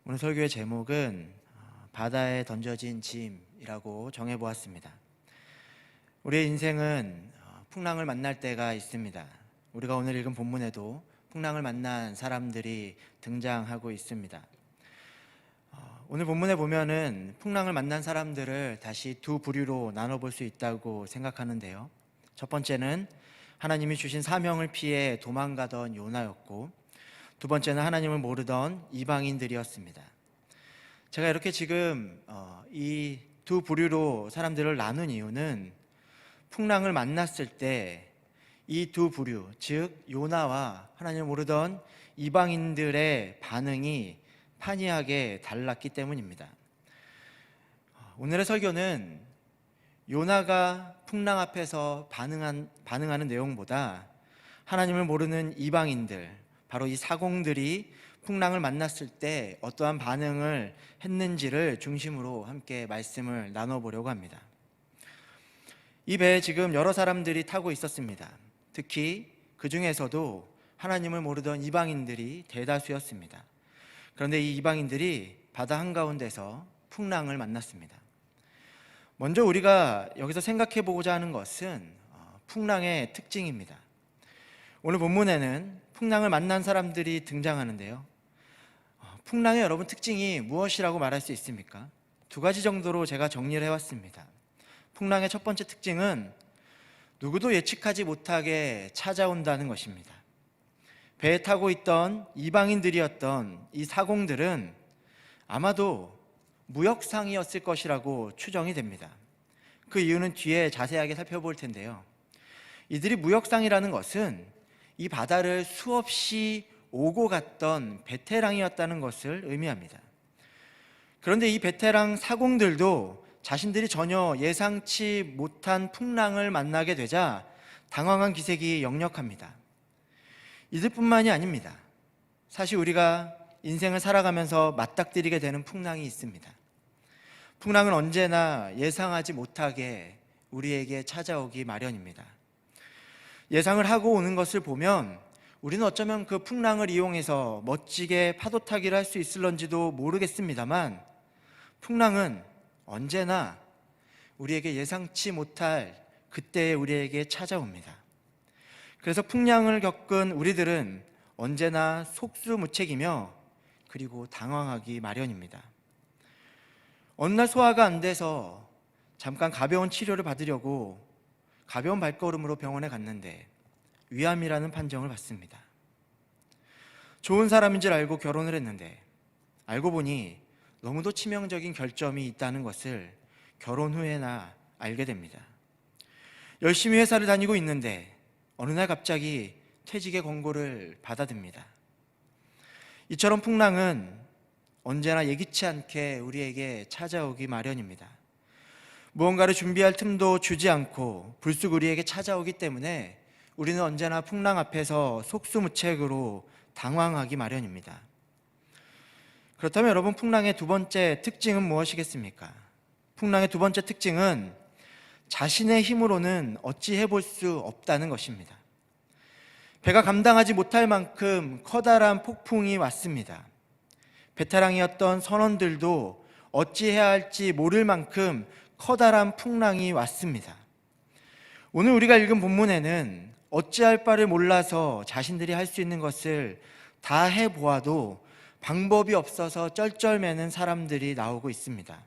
오늘 설교의 제목은 바다에 던져진 짐이라고 정해보았습니다. 우리의 인생은 풍랑을 만날 때가 있습니다. 우리가 오늘 읽은 본문에도 풍랑을 만난 사람들이 등장하고 있습니다. 오늘 본문에 보면은 풍랑을 만난 사람들을 다시 두 부류로 나눠볼 수 있다고 생각하는데요. 첫 번째는 하나님이 주신 사명을 피해 도망가던 요나였고, 두 번째는 하나님을 모르던 이방인들이었습니다. 제가 이렇게 지금 이 두 부류로 사람들을 나눈 이유는 풍랑을 만났을 때 이 두 부류, 즉 요나와 하나님을 모르던 이방인들의 반응이 판이하게 달랐기 때문입니다. 오늘의 설교는 요나가 풍랑 앞에서 반응하는 내용보다 하나님을 모르는 이방인들, 바로 이 사공들이 풍랑을 만났을 때 어떠한 반응을 했는지를 중심으로 함께 말씀을 나눠보려고 합니다. 이 배에 지금 여러 사람들이 타고 있었습니다. 특히 그 중에서도 하나님을 모르던 이방인들이 대다수였습니다. 그런데 이 이방인들이 바다 한가운데서 풍랑을 만났습니다. 먼저 우리가 여기서 생각해 보고자 하는 것은 풍랑의 특징입니다. 오늘 본문에는 풍랑을 만난 사람들이 등장하는데요. 풍랑의 여러분 특징이 무엇이라고 말할 수 있습니까? 두 가지 정도로 제가 정리를 해왔습니다. 풍랑의 첫 번째 특징은 누구도 예측하지 못하게 찾아온다는 것입니다. 배에 타고 있던 이방인들이었던 이 사공들은 아마도 무역상이었을 것이라고 추정이 됩니다. 그 이유는 뒤에 자세하게 살펴볼 텐데요. 이들이 무역상이라는 것은 이 바다를 수없이 오고 갔던 베테랑이었다는 것을 의미합니다. 그런데 이 베테랑 사공들도 자신들이 전혀 예상치 못한 풍랑을 만나게 되자 당황한 기색이 역력합니다. 이들뿐만이 아닙니다. 사실 우리가 인생을 살아가면서 맞닥뜨리게 되는 풍랑이 있습니다. 풍랑은 언제나 예상하지 못하게 우리에게 찾아오기 마련입니다. 예상을 하고 오는 것을 보면 우리는 어쩌면 그 풍랑을 이용해서 멋지게 파도 타기를 할 수 있을런지도 모르겠습니다만, 풍랑은 언제나 우리에게 예상치 못할 그때에 우리에게 찾아옵니다. 그래서 풍랑을 겪은 우리들은 언제나 속수무책이며 그리고 당황하기 마련입니다. 어느 날 소화가 안 돼서 잠깐 가벼운 치료를 받으려고 가벼운 발걸음으로 병원에 갔는데 위암이라는 판정을 받습니다. 좋은 사람인 줄 알고 결혼을 했는데 알고 보니 너무도 치명적인 결점이 있다는 것을 결혼 후에나 알게 됩니다. 열심히 회사를 다니고 있는데 어느 날 갑자기 퇴직의 권고를 받아듭니다. 이처럼 풍랑은 언제나 예기치 않게 우리에게 찾아오기 마련입니다. 무언가를 준비할 틈도 주지 않고 불쑥 우리에게 찾아오기 때문에 우리는 언제나 풍랑 앞에서 속수무책으로 당황하기 마련입니다. 그렇다면 여러분, 풍랑의 두 번째 특징은 무엇이겠습니까? 풍랑의 두 번째 특징은 자신의 힘으로는 어찌 해볼 수 없다는 것입니다. 배가 감당하지 못할 만큼 커다란 폭풍이 왔습니다. 베테랑이었던 선원들도 어찌해야 할지 모를 만큼 커다란 풍랑이 왔습니다. 오늘 우리가 읽은 본문에는 어찌할 바를 몰라서 자신들이 할 수 있는 것을 다 해보아도 방법이 없어서 쩔쩔매는 사람들이 나오고 있습니다.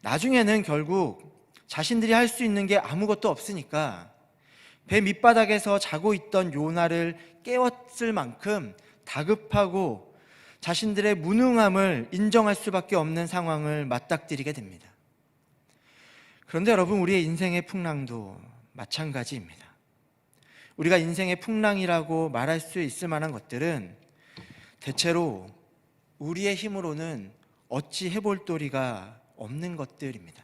나중에는 결국 자신들이 할 수 있는 게 아무것도 없으니까 배 밑바닥에서 자고 있던 요나를 깨웠을 만큼 다급하고 자신들의 무능함을 인정할 수밖에 없는 상황을 맞닥뜨리게 됩니다. 그런데 여러분, 우리의 인생의 풍랑도 마찬가지입니다. 우리가 인생의 풍랑이라고 말할 수 있을 만한 것들은 대체로 우리의 힘으로는 어찌 해볼 도리가 없는 것들입니다.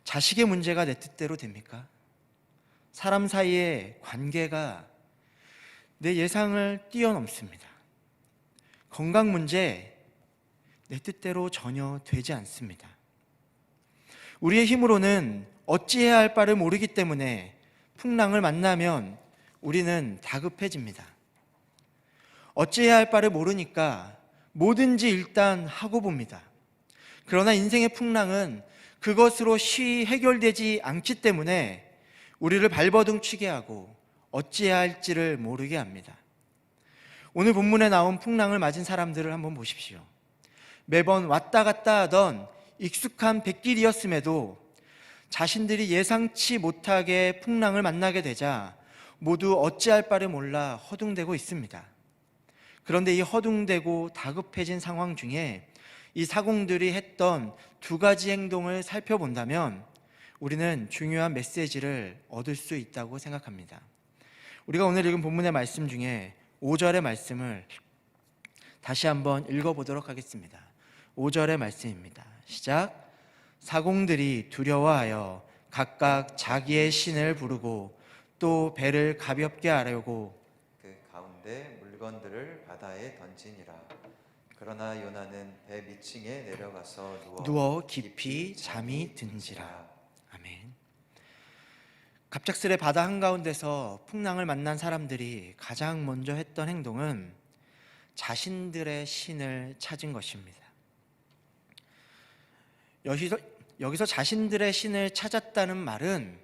자식의 문제가 내 뜻대로 됩니까? 사람 사이의 관계가 내 예상을 뛰어넘습니다. 건강 문제, 내 뜻대로 전혀 되지 않습니다. 우리의 힘으로는 어찌해야 할 바를 모르기 때문에 풍랑을 만나면 우리는 다급해집니다. 어찌해야 할 바를 모르니까 뭐든지 일단 하고 봅니다. 그러나 인생의 풍랑은 그것으로 쉬이 해결되지 않기 때문에 우리를 발버둥 치게 하고 어찌해야 할지를 모르게 합니다. 오늘 본문에 나온 풍랑을 맞은 사람들을 한번 보십시오. 매번 왔다 갔다 하던 익숙한 백길이었음에도 자신들이 예상치 못하게 풍랑을 만나게 되자 모두 어찌할 바를 몰라 허둥대고 있습니다. 그런데 이 허둥대고 다급해진 상황 중에 이 사공들이 했던 두 가지 행동을 살펴본다면 우리는 중요한 메시지를 얻을 수 있다고 생각합니다. 우리가 오늘 읽은 본문의 말씀 중에 5절의 말씀을 다시 한번 읽어보도록 하겠습니다. 5절의 말씀입니다. 시작. 사공들이 두려워하여 각각 자기의 신을 부르고 또 배를 가볍게 하려고 그 가운데 물건들을 바다에 던지니라. 그러나 요나는 배 밑층에 내려가서 누워 깊이 잠이 든지라. 아멘. 갑작스레 바다 한가운데서 풍랑을 만난 사람들이 가장 먼저 했던 행동은 자신들의 신을 찾은 것입니다. 여기서 자신들의 신을 찾았다는 말은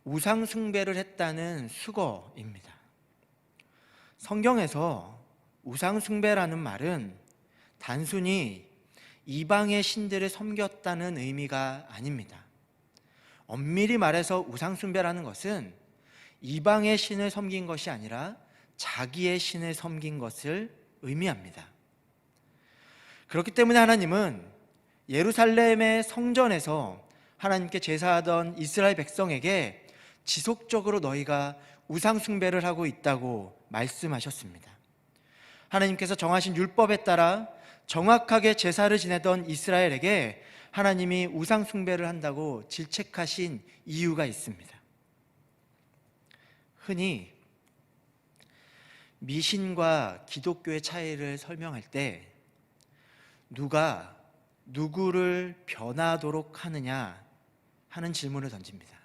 우상 숭배를 했다는 수거입니다. 성경에서 우상 숭배라는 말은 단순히 이방의 신들을 섬겼다는 의미가 아닙니다. 엄밀히 말해서 우상 숭배라는 것은 이방의 신을 섬긴 것이 아니라 자기의 신을 섬긴 것을 의미합니다. 그렇기 때문에 하나님은 예루살렘의 성전에서 하나님께 제사하던 이스라엘 백성에게 지속적으로 너희가 우상 숭배를 하고 있다고 말씀하셨습니다. 하나님께서 정하신 율법에 따라 정확하게 제사를 지내던 이스라엘에게 하나님이 우상 숭배를 한다고 질책하신 이유가 있습니다. 흔히 미신과 기독교의 차이를 설명할 때 누가 누구를 변하도록 하느냐 하는 질문을 던집니다.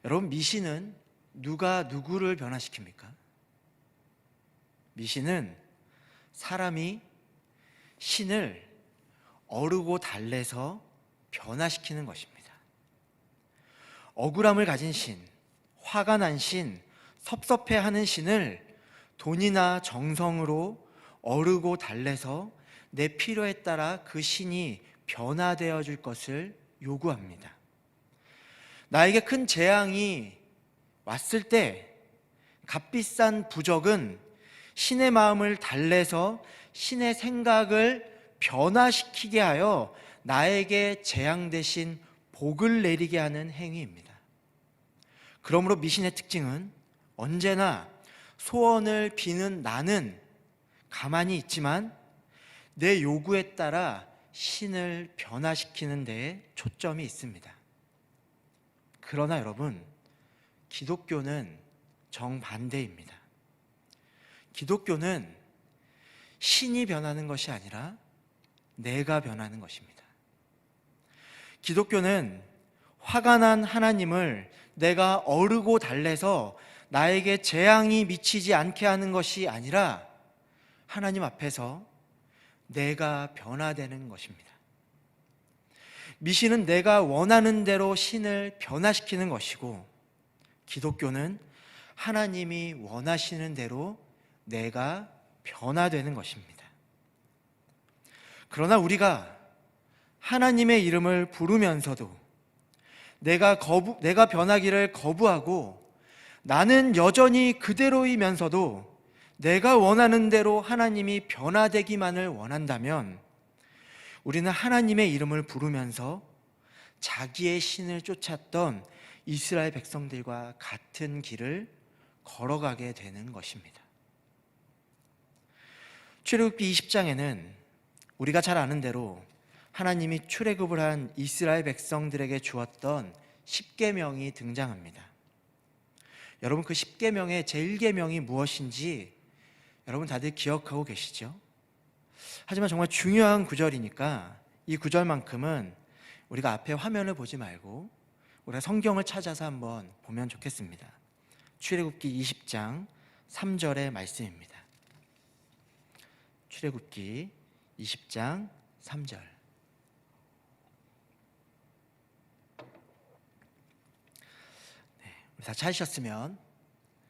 여러분, 미신은 누가 누구를 변화시킵니까? 미신은 사람이 신을 어르고 달래서 변화시키는 것입니다. 억울함을 가진 신, 화가 난 신, 섭섭해하는 신을 돈이나 정성으로 어르고 달래서 내 필요에 따라 그 신이 변화되어 줄 것을 요구합니다. 나에게 큰 재앙이 왔을 때 값비싼 부적은 신의 마음을 달래서 신의 생각을 변화시키게 하여 나에게 재앙 대신 복을 내리게 하는 행위입니다. 그러므로 미신의 특징은 언제나 소원을 비는 나는 가만히 있지만 내 요구에 따라 신을 변화시키는 데에 초점이 있습니다. 그러나 여러분, 기독교는 정반대입니다. 기독교는 신이 변하는 것이 아니라 내가 변하는 것입니다. 기독교는 화가 난 하나님을 내가 어르고 달래서 나에게 재앙이 미치지 않게 하는 것이 아니라 하나님 앞에서 내가 변화되는 것입니다. 미신은 내가 원하는 대로 신을 변화시키는 것이고, 기독교는 하나님이 원하시는 대로 내가 변화되는 것입니다. 그러나 우리가 하나님의 이름을 부르면서도 내가 변하기를 거부하고 나는 여전히 그대로이면서도 내가 원하는 대로 하나님이 변화되기만을 원한다면 우리는 하나님의 이름을 부르면서 자기의 신을 쫓았던 이스라엘 백성들과 같은 길을 걸어가게 되는 것입니다. 출애굽기 20장에는 우리가 잘 아는 대로 하나님이 출애굽을 한 이스라엘 백성들에게 주었던 10계명이 등장합니다. 여러분, 그 10계명의 제1계명이 무엇인지 여러분 다들 기억하고 계시죠? 하지만 정말 중요한 구절이니까 이 구절만큼은 우리가 앞에 화면을 보지 말고 우리가 성경을 찾아서 한번 보면 좋겠습니다. 출애굽기 20장 3절의 말씀입니다. 출애굽기 20장 3절. 우리 다 찾으셨으면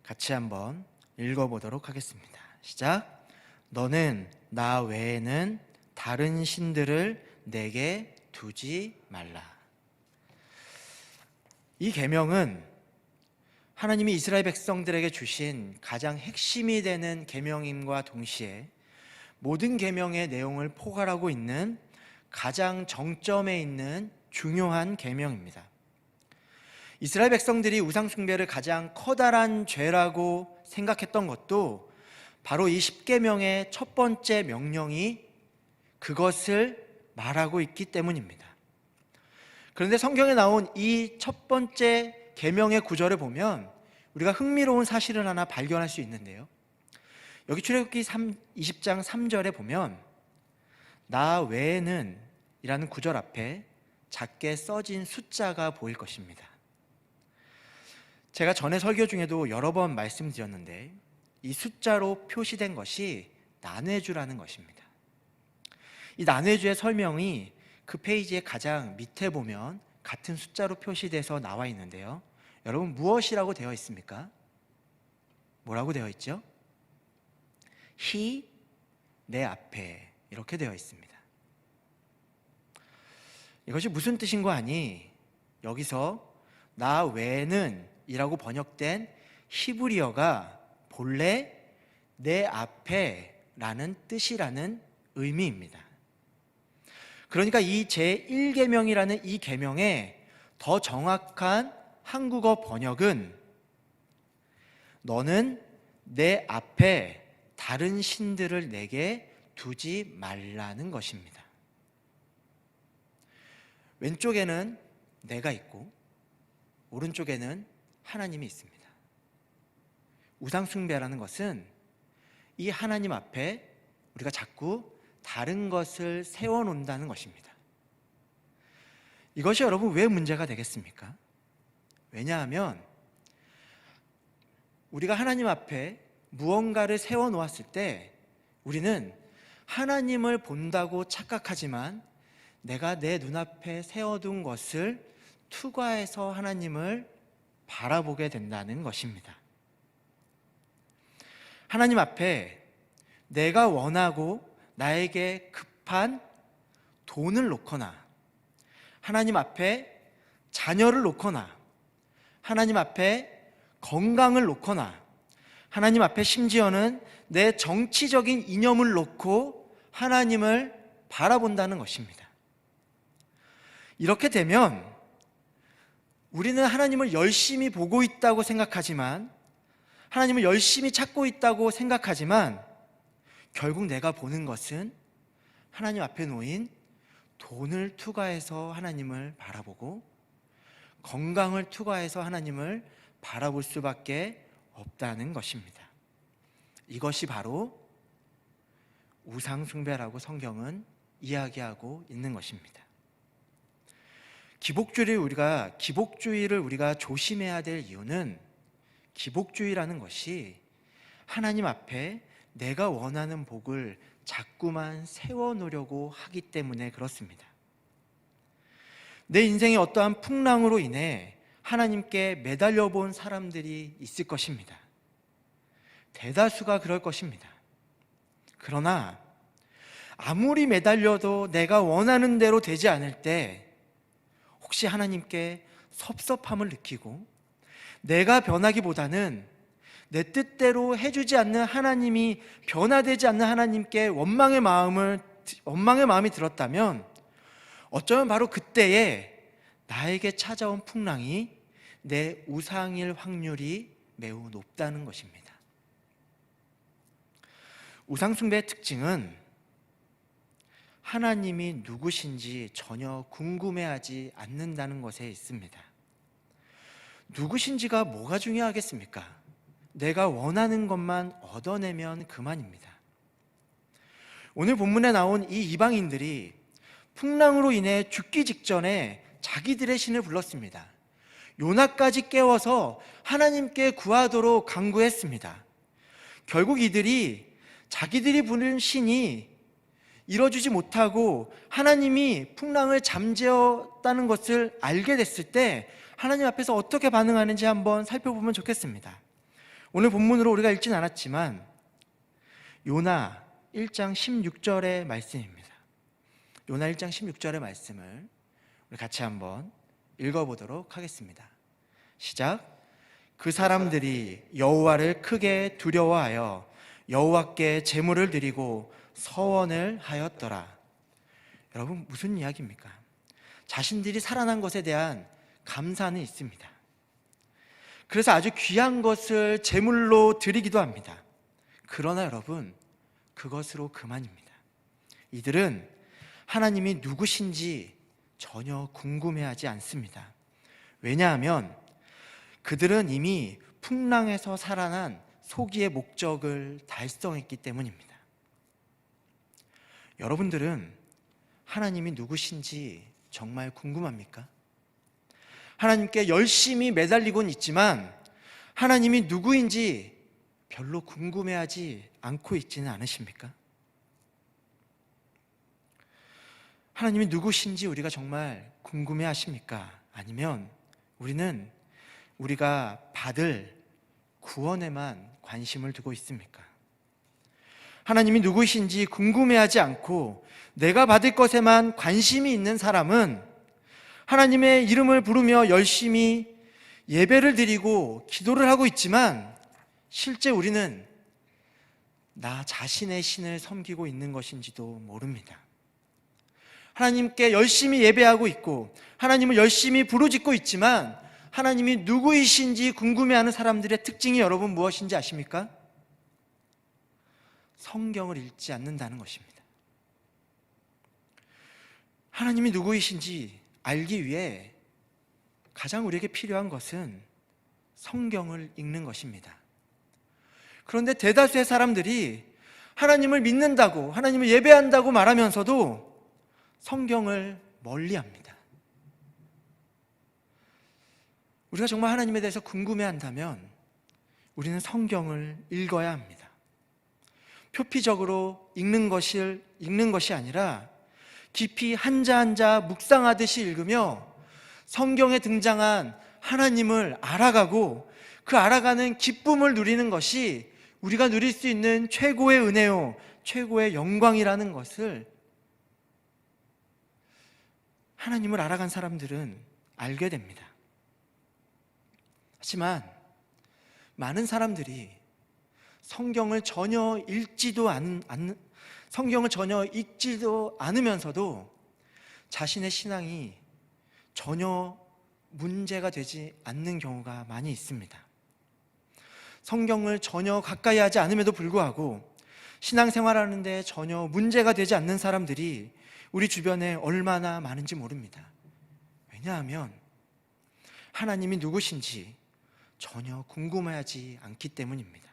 같이 한번 읽어보도록 하겠습니다. 시작. 너는 나 외에는 다른 신들을 내게 두지 말라. 이 계명은 하나님이 이스라엘 백성들에게 주신 가장 핵심이 되는 계명임과 동시에 모든 계명의 내용을 포괄하고 있는 가장 정점에 있는 중요한 계명입니다. 이스라엘 백성들이 우상 숭배를 가장 커다란 죄라고 생각했던 것도 바로 이 10계명의 첫 번째 명령이 그것을 말하고 있기 때문입니다. 그런데 성경에 나온 이 첫 번째 계명의 구절을 보면 우리가 흥미로운 사실을 하나 발견할 수 있는데요. 여기 출애굽기 20장 3절에 보면 나 외에는 이라는 구절 앞에 작게 써진 숫자가 보일 것입니다. 제가 전에 설교 중에도 여러 번 말씀드렸는데 이 숫자로 표시된 것이 난회주라는 것입니다. 이 난회주의 설명이 그 페이지의 가장 밑에 보면 같은 숫자로 표시돼서 나와 있는데요. 여러분 무엇이라고 되어 있습니까? 뭐라고 되어 있죠? He, 내 앞에 이렇게 되어 있습니다. 이것이 무슨 뜻인 거 아니? 여기서 나 외에는 이라고 번역된 히브리어가 본래 내 앞에 라는 뜻이라는 의미입니다. 그러니까 이 제1계명이라는 이 계명의 더 정확한 한국어 번역은 너는 내 앞에 다른 신들을 내게 두지 말라는 것입니다. 왼쪽에는 내가 있고 오른쪽에는 하나님이 있습니다. 우상 숭배라는 것은 이 하나님 앞에 우리가 자꾸 다른 것을 세워놓는다는 것입니다. 이것이 여러분 왜 문제가 되겠습니까? 왜냐하면 우리가 하나님 앞에 무언가를 세워놓았을 때 우리는 하나님을 본다고 착각하지만 내가 내 눈앞에 세워둔 것을 투과해서 하나님을 바라보게 된다는 것입니다. 하나님 앞에 내가 원하고 나에게 급한 돈을 놓거나 하나님 앞에 자녀를 놓거나 하나님 앞에 건강을 놓거나 하나님 앞에 심지어는 내 정치적인 이념을 놓고 하나님을 바라본다는 것입니다. 이렇게 되면 우리는 하나님을 열심히 보고 있다고 생각하지만 하나님을 열심히 찾고 있다고 생각하지만 결국 내가 보는 것은 하나님 앞에 놓인 돈을 투과해서 하나님을 바라보고 건강을 투과해서 하나님을 바라볼 수밖에 없다는 것입니다. 이것이 바로 우상 숭배라고 성경은 이야기하고 있는 것입니다. 기복주의를 우리가 조심해야 될 이유는 기복주의라는 것이 하나님 앞에 내가 원하는 복을 자꾸만 세워놓으려고 하기 때문에 그렇습니다. 내 인생의 어떠한 풍랑으로 인해 하나님께 매달려 본 사람들이 있을 것입니다. 대다수가 그럴 것입니다. 그러나 아무리 매달려도 내가 원하는 대로 되지 않을 때 혹시 하나님께 섭섭함을 느끼고 내가 변하기보다는 내 뜻대로 해주지 않는 하나님이 변화되지 않는 하나님께 원망의 마음이 들었다면 어쩌면 바로 그때에 나에게 찾아온 풍랑이 내 우상일 확률이 매우 높다는 것입니다. 우상 숭배의 특징은 하나님이 누구신지 전혀 궁금해하지 않는다는 것에 있습니다. 누구신지가 뭐가 중요하겠습니까? 내가 원하는 것만 얻어내면 그만입니다. 오늘 본문에 나온 이 이방인들이 풍랑으로 인해 죽기 직전에 자기들의 신을 불렀습니다. 요나까지 깨워서 하나님께 구하도록 간구했습니다. 결국 이들이 자기들이 부른 신이 이뤄주지 못하고 하나님이 풍랑을 잠재웠다는 것을 알게 됐을 때 하나님 앞에서 어떻게 반응하는지 한번 살펴보면 좋겠습니다. 오늘 본문으로 우리가 읽진 않았지만 요나 1장 16절의 말씀입니다. 요나 1장 16절의 말씀을 우리 같이 한번 읽어보도록 하겠습니다. 시작. 그 사람들이 여호와를 크게 두려워하여 여호와께 제물을 드리고 서원을 하였더라. 여러분, 무슨 이야기입니까? 자신들이 살아난 것에 대한 감사는 있습니다. 그래서 아주 귀한 것을 제물로 드리기도 합니다. 그러나 여러분, 그것으로 그만입니다. 이들은 하나님이 누구신지 전혀 궁금해하지 않습니다. 왜냐하면 그들은 이미 풍랑에서 살아난 소기의 목적을 달성했기 때문입니다. 여러분들은 하나님이 누구신지 정말 궁금합니까? 하나님께 열심히 매달리곤 있지만 하나님이 누구인지 별로 궁금해하지 않고 있지는 않으십니까? 하나님이 누구신지 우리가 정말 궁금해하십니까? 아니면 우리는 우리가 받을 구원에만 관심을 두고 있습니까? 하나님이 누구신지 궁금해하지 않고 내가 받을 것에만 관심이 있는 사람은 하나님의 이름을 부르며 열심히 예배를 드리고 기도를 하고 있지만 실제 우리는 나 자신의 신을 섬기고 있는 것인지도 모릅니다. 하나님께 열심히 예배하고 있고 하나님을 열심히 부르짖고 있지만 하나님이 누구이신지 궁금해하는 사람들의 특징이 여러분 무엇인지 아십니까? 성경을 읽지 않는다는 것입니다. 하나님이 누구이신지 알기 위해 가장 우리에게 필요한 것은 성경을 읽는 것입니다. 그런데 대다수의 사람들이 하나님을 믿는다고, 하나님을 예배한다고 말하면서도 성경을 멀리합니다. 우리가 정말 하나님에 대해서 궁금해한다면 우리는 성경을 읽어야 합니다. 표피적으로 읽는 것이 아니라 깊이 한자 한자 묵상하듯이 읽으며 성경에 등장한 하나님을 알아가고 그 알아가는 기쁨을 누리는 것이 우리가 누릴 수 있는 최고의 은혜요, 최고의 영광이라는 것을 하나님을 알아간 사람들은 알게 됩니다. 하지만 많은 사람들이 성경을 전혀 읽지도 않으면서도 자신의 신앙이 전혀 문제가 되지 않는 경우가 많이 있습니다. 성경을 전혀 가까이 하지 않음에도 불구하고 신앙생활하는데 전혀 문제가 되지 않는 사람들이 우리 주변에 얼마나 많은지 모릅니다. 왜냐하면 하나님이 누구신지 전혀 궁금해하지 않기 때문입니다.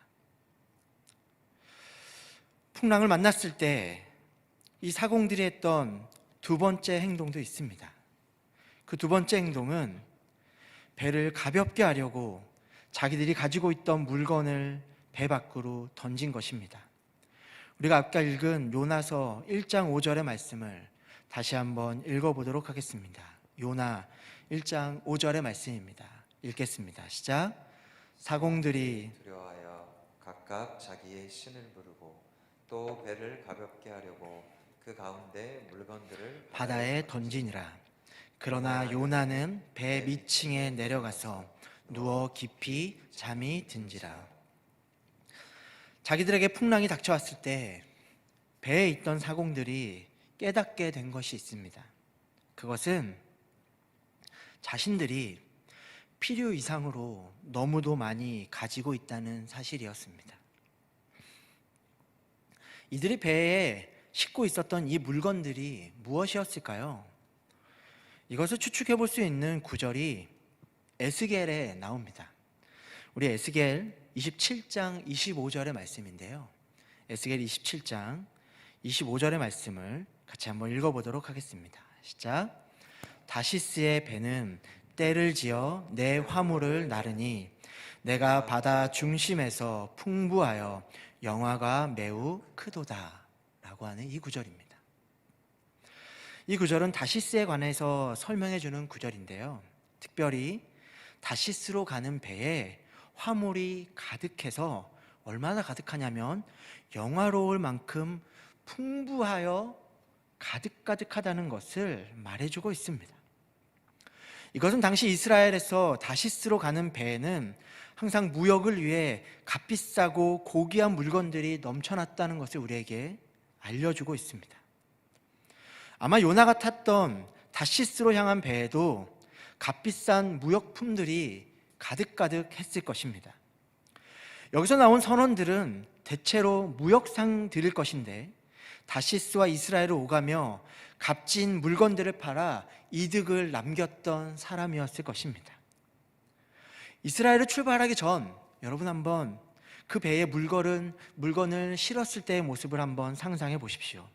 풍랑을 만났을 때 이 사공들이 했던 두 번째 행동도 있습니다. 그 두 번째 행동은 배를 가볍게 하려고 자기들이 가지고 있던 물건을 배 밖으로 던진 것입니다. 우리가 아까 읽은 요나서 1장 5절의 말씀을 다시 한번 읽어보도록 하겠습니다. 요나 1장 5절의 말씀입니다. 읽겠습니다. 시작. 사공들이 두려워하여 각각 자기의 신을 부르고 또 배를 가볍게 하려고 그 가운데 물건들을 바다에 던지니라. 그러나 요나는 배 밑층에 내려가서 누워 깊이 잠이 든지라. 자기들에게 풍랑이 닥쳐왔을 때 배에 있던 사공들이 깨닫게 된 것이 있습니다. 그것은 자신들이 필요 이상으로 너무도 많이 가지고 있다는 사실이었습니다. 이들이 배에 싣고 있었던 이 물건들이 무엇이었을까요? 이것을 추측해 볼 수 있는 구절이 에스겔에 나옵니다. 우리 에스겔 27장 25절의 말씀인데요. 에스겔 27장 25절의 말씀을 같이 한번 읽어보도록 하겠습니다. 시작. 다시스의 배는 떼를 지어 내 화물을 나르니 내가 바다 중심에서 풍부하여 영화가 매우 크도다 라고 하는 이 구절입니다. 이 구절은 다시스에 관해서 설명해 주는 구절인데요, 특별히 다시스로 가는 배에 화물이 가득해서 얼마나 가득하냐면 영화로울 만큼 풍부하여 가득가득하다는 것을 말해주고 있습니다. 이것은 당시 이스라엘에서 다시스로 가는 배에는 항상 무역을 위해 값비싸고 고귀한 물건들이 넘쳐났다는 것을 우리에게 알려주고 있습니다. 아마 요나가 탔던 다시스로 향한 배에도 값비싼 무역품들이 가득가득 했을 것입니다. 여기서 나온 선원들은 대체로 무역상들일 것인데 다시스와 이스라엘을 오가며 값진 물건들을 팔아 이득을 남겼던 사람이었을 것입니다. 이스라엘을 출발하기 전 여러분 한번 그 배에 물건을 실었을 때의 모습을 한번 상상해 보십시오.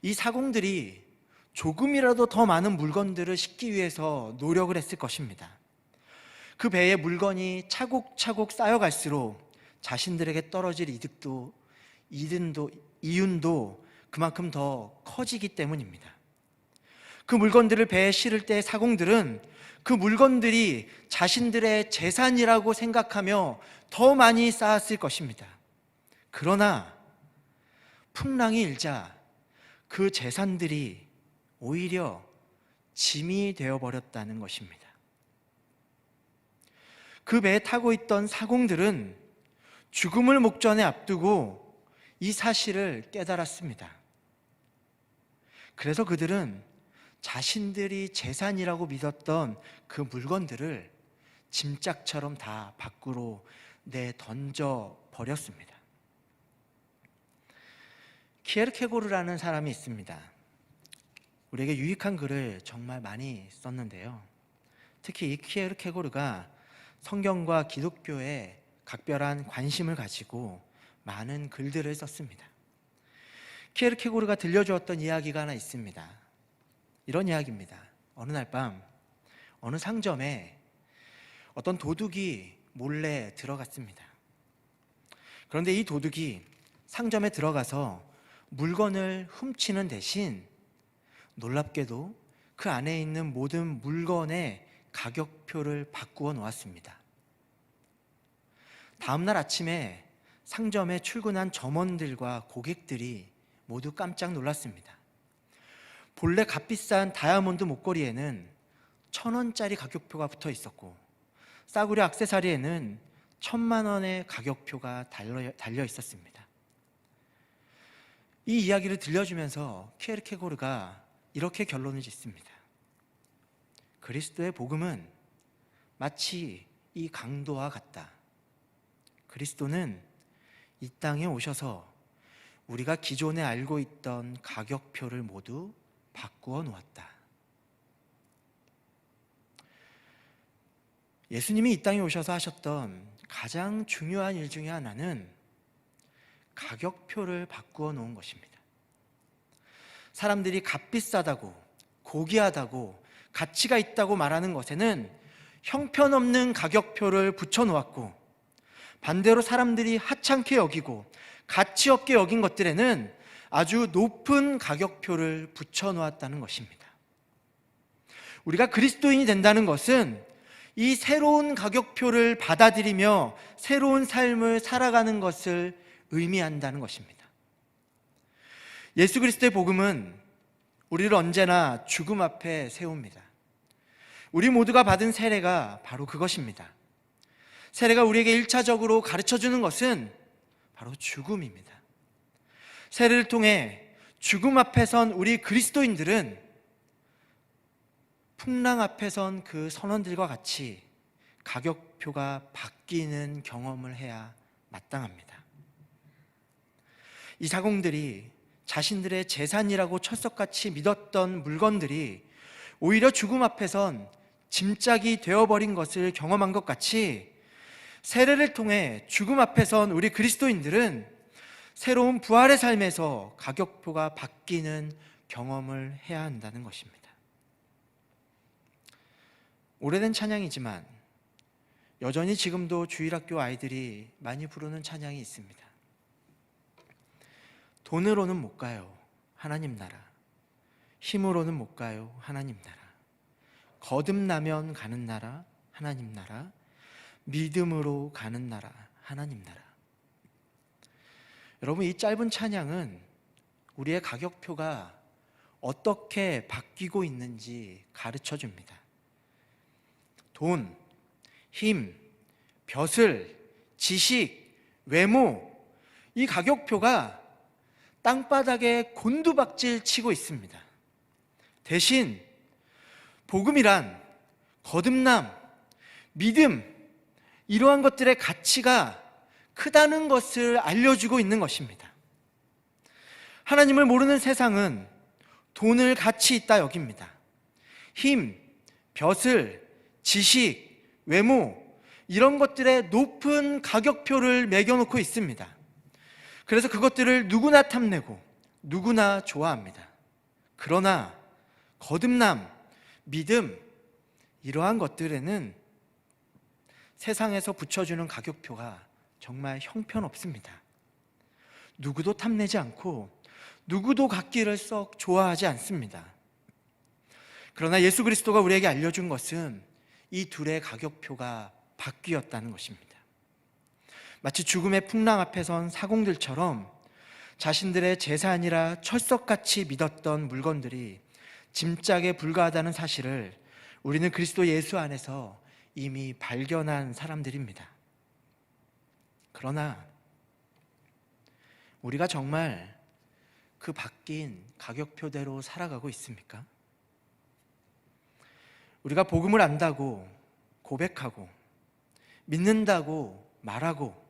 이 사공들이 조금이라도 더 많은 물건들을 싣기 위해서 노력을 했을 것입니다. 그 배에 물건이 차곡차곡 쌓여갈수록 자신들에게 떨어질 이윤도 그만큼 더 커지기 때문입니다. 그 물건들을 배에 실을 때 사공들은 그 물건들이 자신들의 재산이라고 생각하며 더 많이 쌓았을 것입니다. 그러나 풍랑이 일자 그 재산들이 오히려 짐이 되어버렸다는 것입니다. 그 배에 타고 있던 사공들은 죽음을 목전에 앞두고 이 사실을 깨달았습니다. 그래서 그들은 자신들이 재산이라고 믿었던 그 물건들을 짐짝처럼 다 밖으로 내던져 버렸습니다. 키에르케고르라는 사람이 있습니다. 우리에게 유익한 글을 정말 많이 썼는데요, 특히 이 키에르케고르가 성경과 기독교에 각별한 관심을 가지고 많은 글들을 썼습니다. 키에르케고르가 들려주었던 이야기가 하나 있습니다. 이런 이야기입니다. 어느 날 밤 어느 상점에 어떤 도둑이 몰래 들어갔습니다. 그런데 이 도둑이 상점에 들어가서 물건을 훔치는 대신 놀랍게도 그 안에 있는 모든 물건의 가격표를 바꾸어 놓았습니다. 다음 날 아침에 상점에 출근한 점원들과 고객들이 모두 깜짝 놀랐습니다. 본래 값비싼 다이아몬드 목걸이에는 1,000원짜리 가격표가 붙어 있었고 싸구려 액세서리에는 1,000만 원의 가격표가 달려 있었습니다. 이 이야기를 들려주면서 키에르케고르가 이렇게 결론을 짓습니다. 그리스도의 복음은 마치 이 강도와 같다. 그리스도는 이 땅에 오셔서 우리가 기존에 알고 있던 가격표를 모두 바꾸어 놓았다. 예수님이 이 땅에 오셔서 하셨던 가장 중요한 일 중에 하나는 가격표를 바꾸어 놓은 것입니다. 사람들이 값비싸다고 고귀하다고 가치가 있다고 말하는 것에는 형편없는 가격표를 붙여 놓았고, 반대로 사람들이 하찮게 여기고 가치 없게 여긴 것들에는 아주 높은 가격표를 붙여 놓았다는 것입니다. 우리가 그리스도인이 된다는 것은 이 새로운 가격표를 받아들이며 새로운 삶을 살아가는 것을 의미한다는 것입니다. 예수 그리스도의 복음은 우리를 언제나 죽음 앞에 세웁니다. 우리 모두가 받은 세례가 바로 그것입니다. 세례가 우리에게 1차적으로 가르쳐주는 것은 바로 죽음입니다. 세례를 통해 죽음 앞에 선 우리 그리스도인들은 풍랑 앞에 선 그 선원들과 같이 가격표가 바뀌는 경험을 해야 마땅합니다. 이 사공들이 자신들의 재산이라고 철석같이 믿었던 물건들이 오히려 죽음 앞에 선 짐짝이 되어버린 것을 경험한 것 같이 세례를 통해 죽음 앞에 선 우리 그리스도인들은 새로운 부활의 삶에서 가격표가 바뀌는 경험을 해야 한다는 것입니다. 오래된 찬양이지만 여전히 지금도 주일학교 아이들이 많이 부르는 찬양이 있습니다. 돈으로는 못 가요. 하나님 나라. 힘으로는 못 가요. 하나님 나라. 거듭나면 가는 나라. 하나님 나라. 믿음으로 가는 나라. 하나님 나라. 여러분, 이 짧은 찬양은 우리의 가격표가 어떻게 바뀌고 있는지 가르쳐 줍니다. 돈, 힘, 벼슬, 지식, 외모, 이 가격표가 땅바닥에 곤두박질 치고 있습니다. 대신 복음이란 거듭남, 믿음, 이러한 것들의 가치가 크다는 것을 알려주고 있는 것입니다. 하나님을 모르는 세상은 돈을 가치 있다 여깁니다. 힘, 벼슬, 지식, 외모, 이런 것들에 높은 가격표를 매겨놓고 있습니다. 그래서 그것들을 누구나 탐내고 누구나 좋아합니다. 그러나 거듭남, 믿음, 이러한 것들에는 세상에서 붙여주는 가격표가 정말 형편없습니다. 누구도 탐내지 않고 누구도 갖기를 썩 좋아하지 않습니다. 그러나 예수 그리스도가 우리에게 알려준 것은 이 둘의 가격표가 바뀌었다는 것입니다. 마치 죽음의 풍랑 앞에 선 사공들처럼 자신들의 재산이라 철석같이 믿었던 물건들이 짐짝에 불과하다는 사실을 우리는 그리스도 예수 안에서 이미 발견한 사람들입니다. 그러나 우리가 정말 그 바뀐 가격표대로 살아가고 있습니까? 우리가 복음을 안다고 고백하고 믿는다고 말하고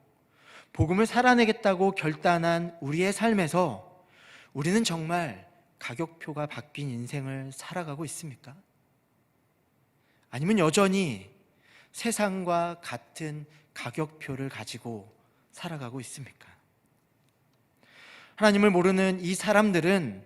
복음을 살아내겠다고 결단한 우리의 삶에서 우리는 정말 가격표가 바뀐 인생을 살아가고 있습니까? 아니면 여전히 세상과 같은 가격표를 가지고 살아가고 있습니까? 하나님을 모르는 이 사람들은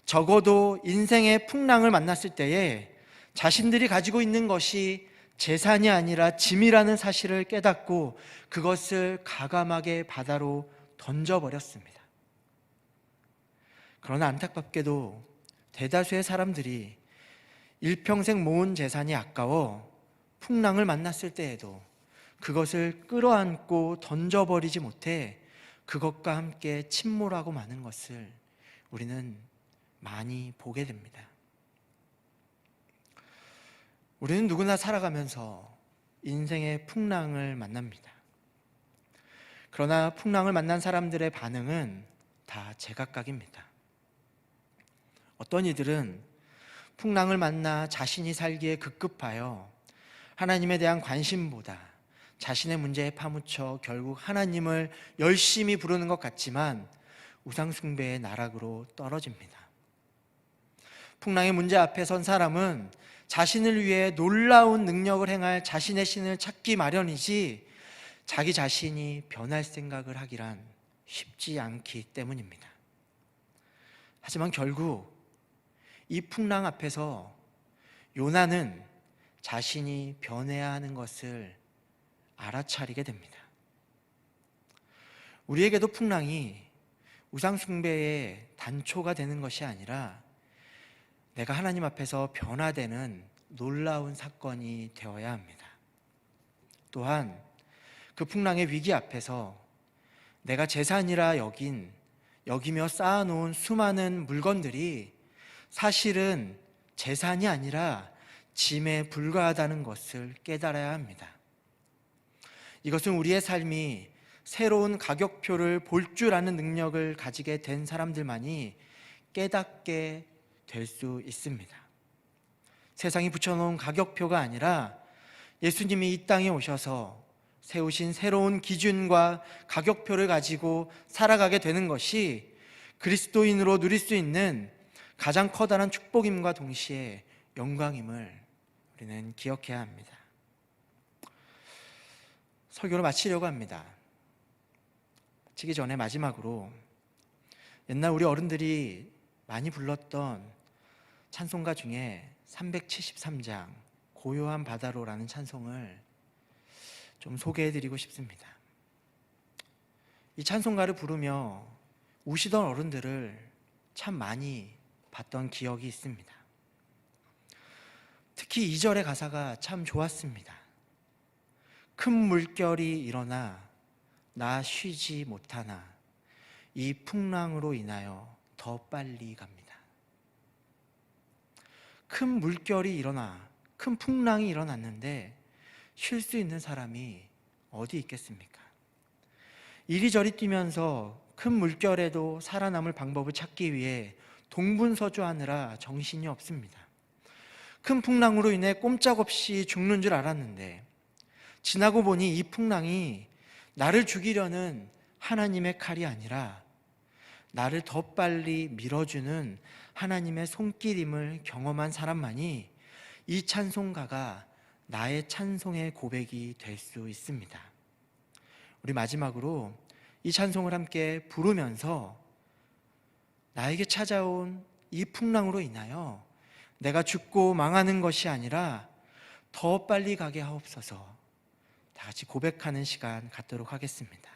적어도 인생의 풍랑을 만났을 때에 자신들이 가지고 있는 것이 재산이 아니라 짐이라는 사실을 깨닫고 그것을 과감하게 바다로 던져버렸습니다. 그러나 안타깝게도 대다수의 사람들이 일평생 모은 재산이 아까워 풍랑을 만났을 때에도 그것을 끌어안고 던져버리지 못해 그것과 함께 침몰하고 마는 것을 우리는 많이 보게 됩니다. 우리는 누구나 살아가면서 인생의 풍랑을 만납니다. 그러나 풍랑을 만난 사람들의 반응은 다 제각각입니다. 어떤 이들은 풍랑을 만나 자신이 살기에 급급하여 하나님에 대한 관심보다 자신의 문제에 파묻혀 결국 하나님을 열심히 부르는 것 같지만 우상숭배의 나락으로 떨어집니다. 풍랑의 문제 앞에 선 사람은 자신을 위해 놀라운 능력을 행할 자신의 신을 찾기 마련이지 자기 자신이 변할 생각을 하기란 쉽지 않기 때문입니다. 하지만 결국 이 풍랑 앞에서 요나는 자신이 변해야 하는 것을 알아차리게 됩니다. 우리에게도 풍랑이 우상숭배의 단초가 되는 것이 아니라 내가 하나님 앞에서 변화되는 놀라운 사건이 되어야 합니다. 또한 그 풍랑의 위기 앞에서 내가 재산이라 여기며 쌓아놓은 수많은 물건들이 사실은 재산이 아니라 짐에 불과하다는 것을 깨달아야 합니다. 이것은 우리의 삶이 새로운 가격표를 볼 줄 아는 능력을 가지게 된 사람들만이 깨닫게 될 수 있습니다. 세상이 붙여놓은 가격표가 아니라 예수님이 이 땅에 오셔서 세우신 새로운 기준과 가격표를 가지고 살아가게 되는 것이 그리스도인으로 누릴 수 있는 가장 커다란 축복임과 동시에 영광임을 우리는 기억해야 합니다. 설교를 마치려고 합니다. 마치기 전에 마지막으로 옛날 우리 어른들이 많이 불렀던 찬송가 중에 373장 고요한 바다로라는 찬송을 좀 소개해드리고 싶습니다. 이 찬송가를 부르며 우시던 어른들을 참 많이 봤던 기억이 있습니다. 특히 2절의 가사가 참 좋았습니다. 큰 물결이 일어나 나 쉬지 못하나 이 풍랑으로 인하여 더 빨리 갑니다. 큰 물결이 일어나 큰 풍랑이 일어났는데 쉴 수 있는 사람이 어디 있겠습니까? 이리저리 뛰면서 큰 물결에도 살아남을 방법을 찾기 위해 동분서주하느라 정신이 없습니다. 큰 풍랑으로 인해 꼼짝없이 죽는 줄 알았는데 지나고 보니 이 풍랑이 나를 죽이려는 하나님의 칼이 아니라 나를 더 빨리 밀어주는 하나님의 손길임을 경험한 사람만이 이 찬송가가 나의 찬송의 고백이 될 수 있습니다. 우리 마지막으로 이 찬송을 함께 부르면서 나에게 찾아온 이 풍랑으로 인하여 내가 죽고 망하는 것이 아니라 더 빨리 가게 하옵소서 다 같이 고백하는 시간 갖도록 하겠습니다.